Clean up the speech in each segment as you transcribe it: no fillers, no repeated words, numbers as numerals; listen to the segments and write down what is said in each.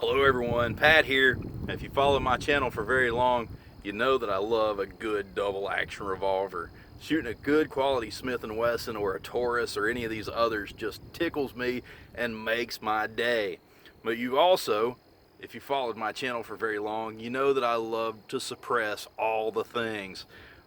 Hello everyone, Pat here. If you follow my channel for very long, you know that I love a good double action revolver. Shooting a good quality Smith and Wesson or a Taurus or any of these others just tickles me and makes my day. But you also, if you followed my channel for very long, you know that I love to suppress all the things.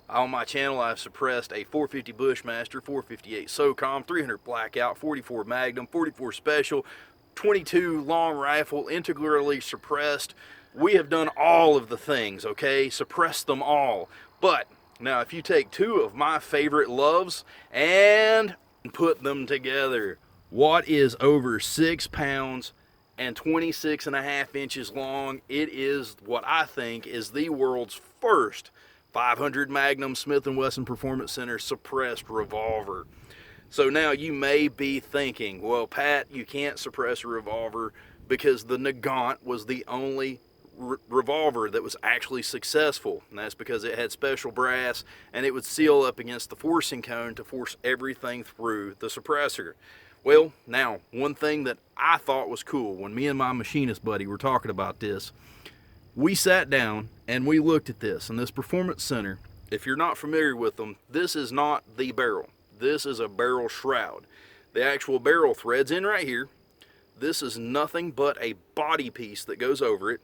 On my channel I've suppressed a 450 Bushmaster, 458 SOCOM, 300 Blackout, 44 Magnum, 44 Special, 22 long rifle, integrally suppressed. We have done all of the things, okay? Suppressed them all. But now if you take two of my favorite loves and put them together, what is over 6 pounds and 26.5 inches long? It is what I think is the world's first 500 Magnum Smith and Wesson Performance Center suppressed revolver. So now you may be thinking, well, Pat, you can't suppress a revolver because the Nagant was the only revolver that was actually successful. And that's because it had special brass and it would seal up against the forcing cone to force everything through the suppressor. Well, now, one thing that I thought was cool when me and my machinist buddy were talking about this, we sat down and we looked at this. And this Performance Center, if you're not familiar with them, this is not the barrel. This is a barrel shroud. The actual barrel threads in right here. This is nothing but a body piece that goes over it,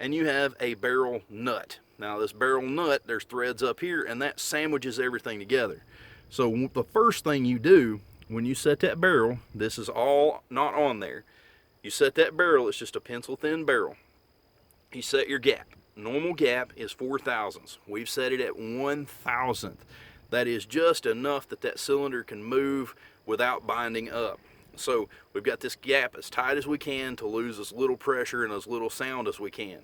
and you have a barrel nut. Now this barrel nut, there's threads up here, and that sandwiches everything together. So the first thing you do when you set that barrel, this is all not on there. You set that barrel, it's just a pencil thin barrel. You set your gap. Normal gap is 4 thousandths. We've set it at 1,000th. That is just enough that that cylinder can move without binding up. So we've got this gap as tight as we can to lose as little pressure and as little sound as we can.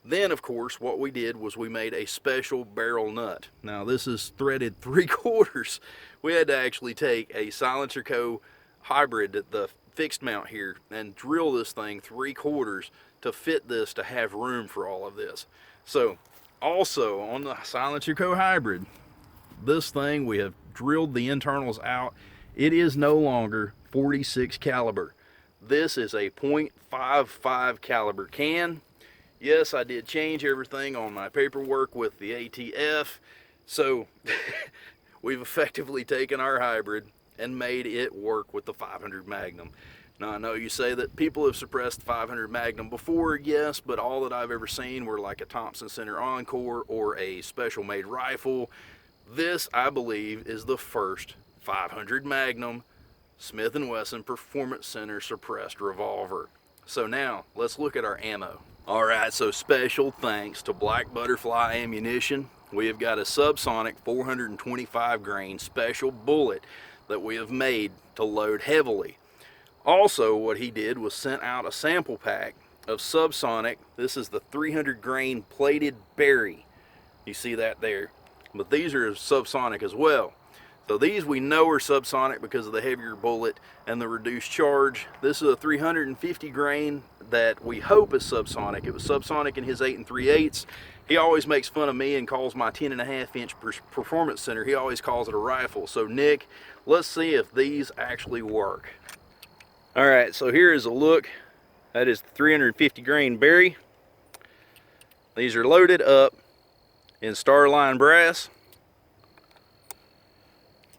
Then of course what we did was we made a special barrel nut. Now this is threaded 3/4. We had to actually take a Silencer Co. hybrid, the fixed mount here, and drill this thing 3/4 to fit this to have room for all of this. So also on the Silencer Co. hybrid, this thing, we have drilled the internals out. It is no longer 46 caliber. This is a .55 caliber can. Yes, I did change everything on my paperwork with the ATF. So we've effectively taken our hybrid and made it work with the 500 Magnum. Now I know you say that people have suppressed 500 Magnum before, yes, but all that I've ever seen were like a Thompson Center Encore or a special made rifle. This, I believe, is the first 500 Magnum Smith and Wesson Performance Center suppressed revolver. So now, let's look at our ammo. Alright, so special thanks to Black Butterfly Ammunition. We have got a Subsonic 425 grain special bullet that we have made to load heavily. Also, what he did was sent out a sample pack of Subsonic. This is the 300 grain plated berry. You see that there. But these are Subsonic as well. So these we know are Subsonic because of the heavier bullet and the reduced charge. This is a 350 grain that we hope is Subsonic. It was Subsonic in his 8 3/8. He always makes fun of me and calls my 10.5-inch Performance Center, he always calls it a rifle. So Nick, let's see if these actually work. Alright, so here is a look. That is the 350 grain berry. These are loaded up in Starline brass.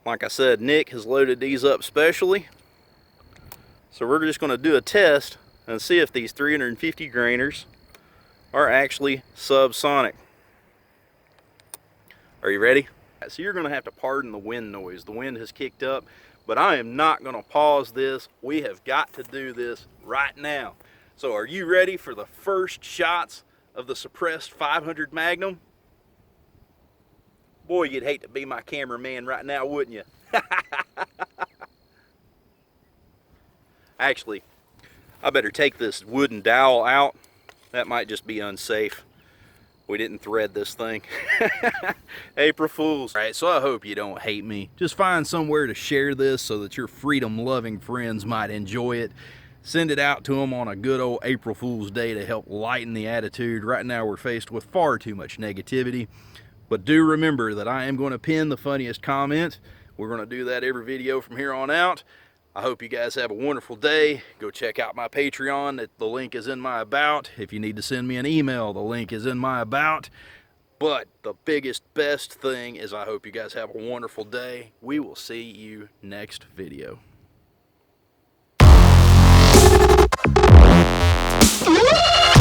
Like I said, Nick has loaded these up specially. So we're just going to do a test and see if these 350 grainers are actually Subsonic. Are you ready? So you're going to have to pardon the wind noise. The wind has kicked up, but I am not going to pause this. We have got to do this right now. So are you ready for the first shots of the suppressed 500 Magnum? Boy, you'd hate to be my cameraman right now, wouldn't you? Actually, I better take this wooden dowel out. That might just be unsafe. We didn't thread this thing. April Fools. All right, so I hope you don't hate me. Just find somewhere to share this so that your freedom-loving friends might enjoy it. Send it out to them on a good old April Fool's Day to help lighten the attitude. Right now we're faced with far too much negativity. But do remember that I am going to pin the funniest comment. We're going to do that every video from here on out. I hope you guys have a wonderful day. Go check out my Patreon. The link is in my about. If you need to send me an email, the link is in my about. But the biggest, best thing is I hope you guys have a wonderful day. We will see you next video. Woo!